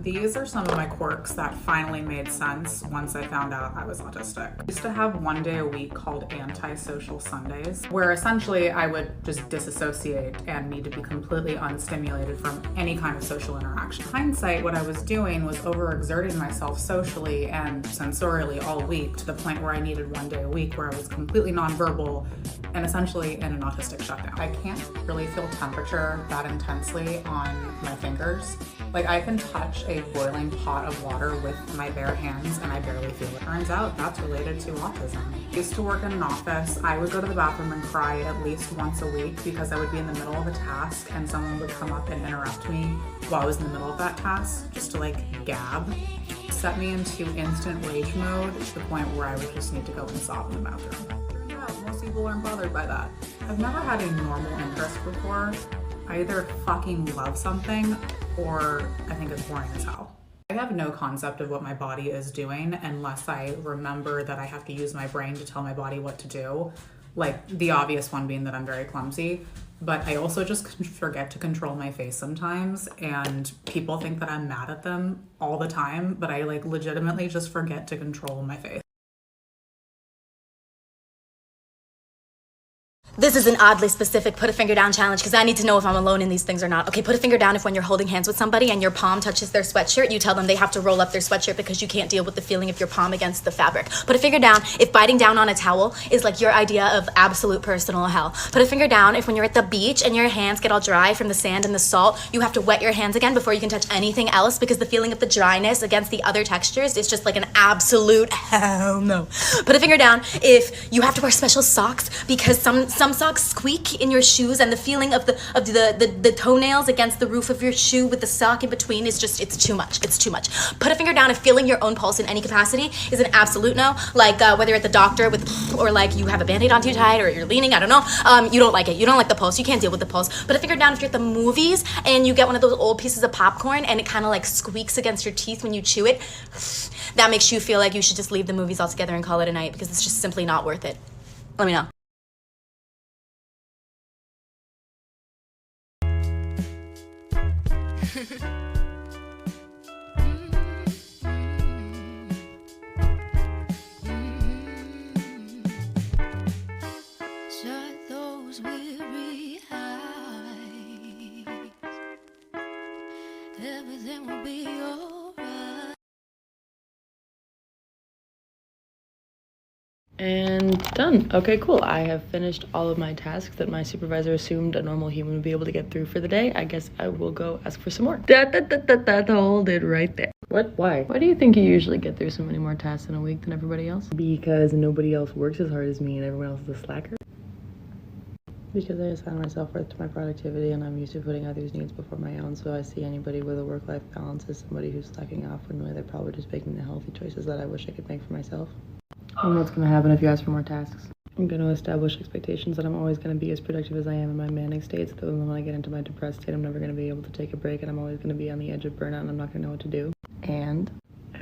These are some of my quirks that finally made sense once I found out I was autistic. I used to have one day a week called antisocial Sundays, where essentially I would just disassociate and need to be completely unstimulated from any kind of social interaction. In hindsight, what I was doing was overexerting myself socially and sensorially all week to the point where I needed one day a week where I was completely nonverbal and essentially in an autistic shutdown. I can't really feel temperature that intensely on my fingers. Like, I can touch a boiling pot of water with my bare hands and I barely feel it. Turns out that's related to autism. I used to work in an office. I would go to the bathroom and cry at least once a week because I would be in the middle of a task and someone would come up and interrupt me while I was in the middle of that task just to like gab. Set me into instant rage mode to the point where I would just need to go and sob in the bathroom. Yeah, most people aren't bothered by that. I've never had a normal interest before. I either fucking love something or I think it's boring as hell. I have no concept of what my body is doing unless I remember that I have to use my brain to tell my body what to do. Like the obvious one being that I'm very clumsy, but I also just forget to control my face sometimes, and people think that I'm mad at them all the time, but I like legitimately just forget to control my face. This is an oddly specific put a finger down challenge because I need to know if I'm alone in these things or not. Okay, put a finger down if when you're holding hands with somebody and your palm touches their sweatshirt, you tell them they have to roll up their sweatshirt because you can't deal with the feeling of your palm against the fabric. Put a finger down if biting down on a towel is like your idea of absolute personal hell. Put a finger down if when you're at the beach and your hands get all dry from the sand and the salt, you have to wet your hands again before you can touch anything else because the feeling of the dryness against the other textures is just like an absolute hell no. Put a finger down if you have to wear special socks because some socks squeak in your shoes and the feeling of the toenails against the roof of your shoe with the sock in between is just, it's too much. It's too much. Put a finger down if feeling your own pulse in any capacity is an absolute no. Like whether you're at the doctor with, or like you have a band-aid on too tight or you're leaning, I don't know. You don't like it. You don't like the pulse. You can't deal with the pulse. Put a finger down if you're at the movies and you get one of those old pieces of popcorn and it kind of like squeaks against your teeth when you chew it. That makes you feel like you should just leave the movies altogether and call it a night because it's just simply not worth it. Let me know. Shut those weary eyes. Everything will be alright. And done. Okay, cool. I have finished all of my tasks that my supervisor assumed a normal human would be able to get through for the day. I guess I will go ask for some more. Hold it right there. What? Why? Why do you think you usually get through so many more tasks in a week than everybody else? Because nobody else works as hard as me and everyone else is a slacker. Because I assign my self-worth to my productivity and I'm used to putting others' needs before my own, so I see anybody with a work-life balance as somebody who's slacking off when really they're probably just making the healthy choices that I wish I could make for myself. And what's going to happen if you ask for more tasks? I'm going to establish expectations that I'm always going to be as productive as I am in my manic states, so then when I get into my depressed state, I'm never going to be able to take a break, and I'm always going to be on the edge of burnout, and I'm not going to know what to do. And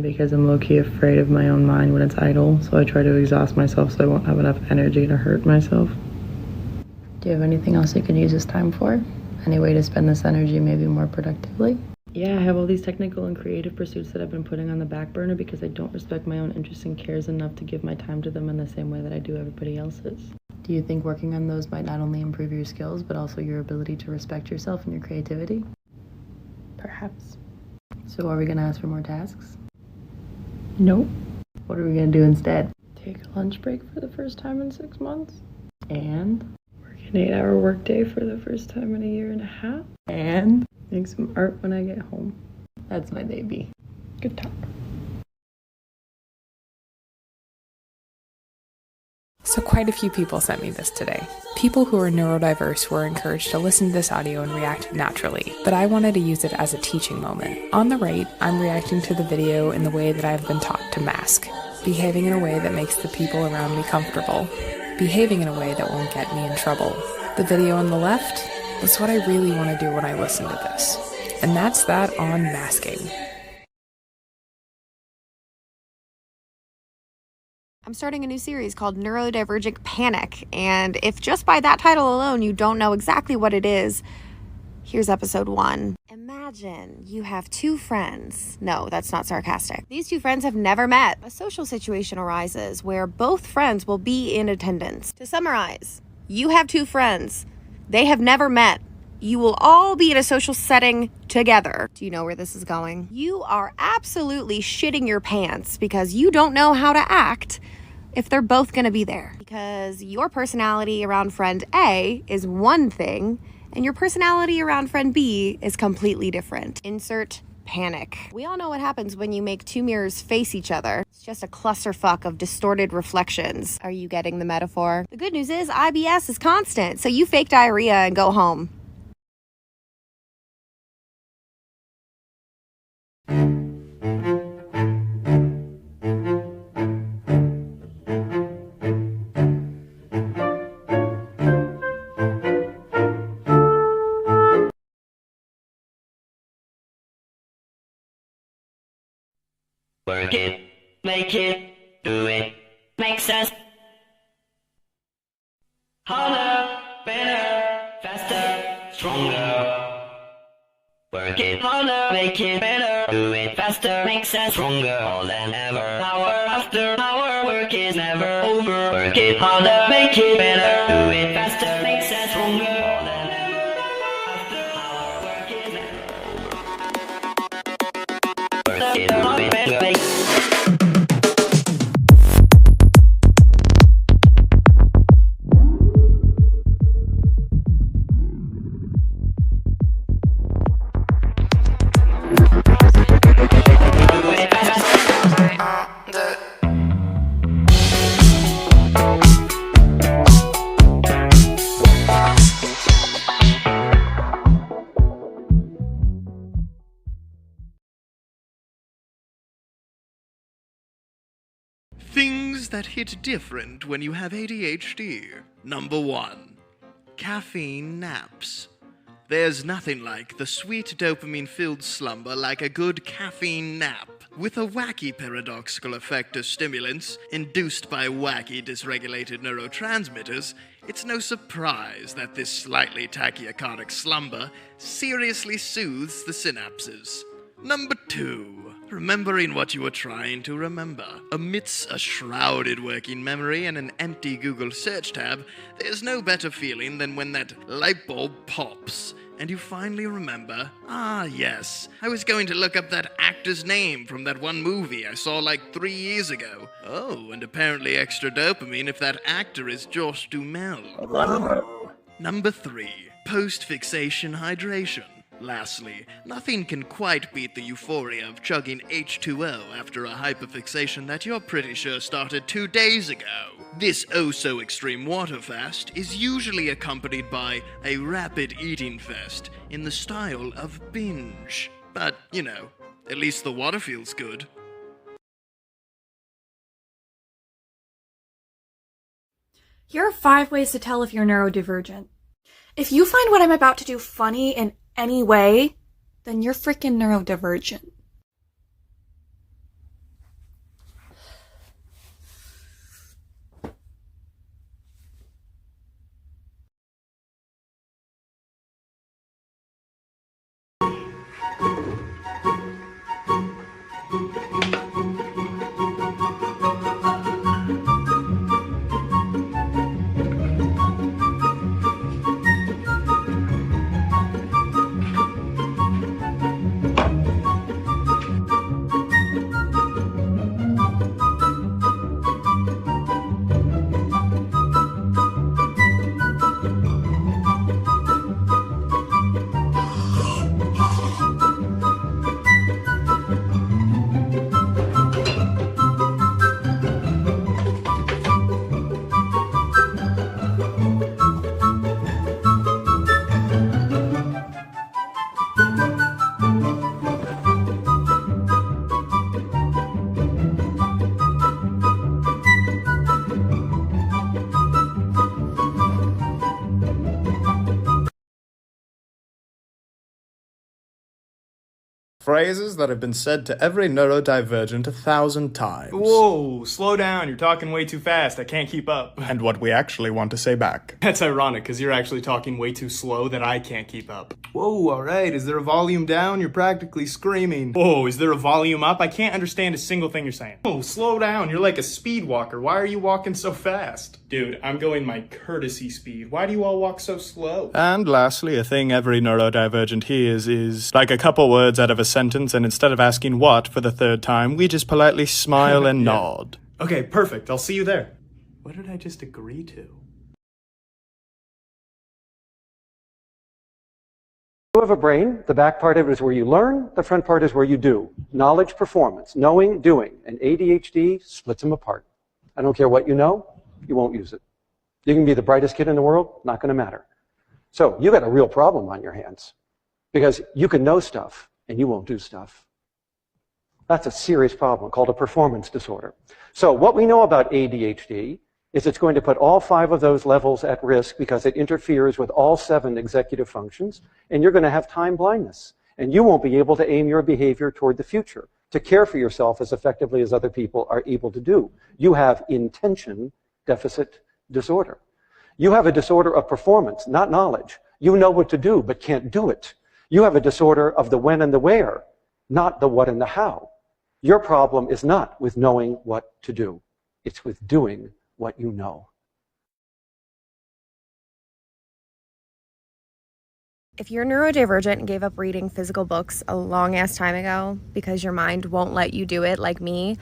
because I'm low-key afraid of my own mind when it's idle, so I try to exhaust myself so I won't have enough energy to hurt myself. Do you have anything else you could use this time for? Any way to spend this energy maybe more productively? Yeah, I have all these technical and creative pursuits that I've been putting on the back burner because I don't respect my own interests and cares enough to give my time to them in the same way that I do everybody else's. Do you think working on those might not only improve your skills, but also your ability to respect yourself and your creativity? Perhaps. So are we gonna ask for more tasks? Nope. What are we gonna do instead? Take a lunch break for the first time in 6 months? And work an 8-hour workday for the first time in a year and a half? And make some art when I get home. That's my baby. Good talk. So quite a few people sent me this today. People who are neurodiverse were encouraged to listen to this audio and react naturally, but I wanted to use it as a teaching moment. On the right, I'm reacting to the video in the way that I've been taught to mask, behaving in a way that makes the people around me comfortable, behaving in a way that won't get me in trouble. The video on the left, that's what I really want to do when I listen to this. And that's that on masking. I'm starting a new series called Neurodivergent Panic, and if just by that title alone you don't know exactly what it is, here's episode 1. Imagine you have two friends. No, that's not sarcastic. These two friends have never met. A social situation arises where both friends will be in attendance. To summarize, you have two friends. They have never met. You will all be in a social setting together. Do you know where this is going? You are absolutely shitting your pants because you don't know how to act if they're both going to be there. Because your personality around friend A is one thing, and your personality around friend B is completely different. Insert panic. We all know what happens when you make two mirrors face each other. It's just a clusterfuck of distorted reflections. Are you getting the metaphor? The good news is IBS is constant, so you fake diarrhea and go home. Work it, make it, do it, make sense. Harder, better, faster, stronger. Work it harder, make it better, do it faster, make sense, stronger. More than ever, hour after hour, work is never over. Work it harder, make it better, do it faster, make sense, stronger. More than ever, after hour, work is never over. Work it harder, better, make Things that hit different when you have ADHD. Number 1. Caffeine naps. There's nothing like the sweet dopamine-filled slumber like a good caffeine nap. With a wacky paradoxical effect of stimulants induced by wacky dysregulated neurotransmitters, it's no surprise that this slightly tachycardic slumber seriously soothes the synapses. Number 2. Remembering what you were trying to remember. Amidst a shrouded working memory and an empty Google search tab, there's no better feeling than when that light bulb pops and you finally remember, ah yes, I was going to look up that actor's name from that one movie I saw like 3 years ago. Oh, and apparently extra dopamine if that actor is Josh Duhamel. Number 3. Post-fixation hydration. Lastly, nothing can quite beat the euphoria of chugging H2O after a hyperfixation that you're pretty sure started 2 days ago. This oh-so-extreme water fast is usually accompanied by a rapid eating fest in the style of binge. But, you know, at least the water feels good. Here are 5 ways to tell if you're neurodivergent. If you find what I'm about to do funny in any way, then you're freaking neurodivergent. Phrases that have been said to every neurodivergent 1,000 times. Whoa, slow down. You're talking way too fast. I can't keep up. And what we actually want to say back. That's ironic, because you're actually talking way too slow that I can't keep up. Whoa, alright. Is there a volume down? You're practically screaming. Whoa, is there a volume up? I can't understand a single thing you're saying. Oh, slow down. You're like a speed walker. Why are you walking so fast? Dude, I'm going my courtesy speed. Why do you all walk so slow? And lastly, a thing every neurodivergent hears is like a couple words out of a sentence, and instead of asking what for the third time, we just politely smile and nod. Okay, perfect. I'll see you there. What did I just agree to? You have a brain. The back part of it is where you learn. The front part is where you do. Knowledge, performance, knowing, doing. And ADHD splits them apart. I don't care what you know, you won't use it. You can be the brightest kid in the world, not going to matter. So you got a real problem on your hands because you can know stuff and you won't do stuff. That's a serious problem called a performance disorder. So what we know about ADHD is it's going to put all 5 of those levels at risk because it interferes with all 7 executive functions, and you're going to have time blindness. And you won't be able to aim your behavior toward the future, to care for yourself as effectively as other people are able to do. You have intention deficit disorder. You have a disorder of performance, not knowledge. You know what to do, but can't do it. You have a disorder of the when and the where, not the what and the how. Your problem is not with knowing what to do. It's with doing what you know. If you're neurodivergent and gave up reading physical books a long ass time ago because your mind won't let you do it like me,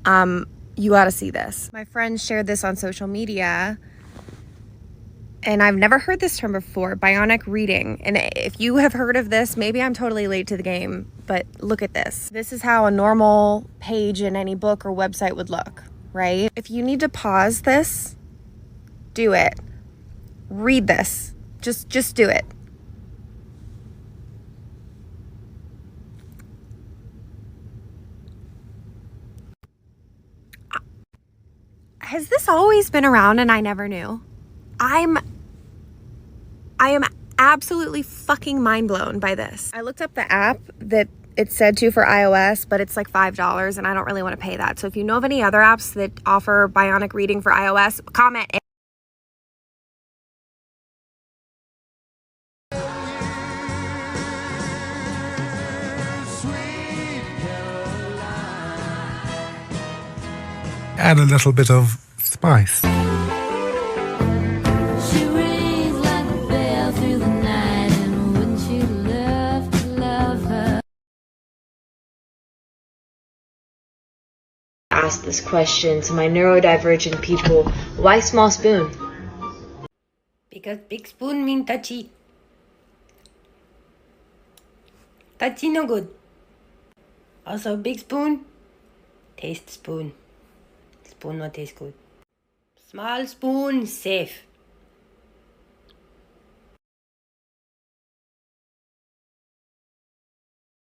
you gotta see this. My friend shared this on social media, and I've never heard this term before, bionic reading. And if you have heard of this, maybe I'm totally late to the game, but look at this. This is how a normal page in any book or website would look, right? If you need to pause this, do it. Read this. Just do it. Has this always been around and I never knew? I am absolutely fucking mind blown by this. I looked up the app that it said to for iOS, but it's like $5 and I don't really want to pay that. So if you know of any other apps that offer bionic reading for iOS, comment. Add a little bit of spice. She rings like a bell through the night, and wouldn't you love to love her? Ask this question to my neurodivergent people. Why small spoon? Because big spoon mean touchy. Touchy no good. Also big spoon, taste spoon. Spoon not taste good. Small spoon, safe.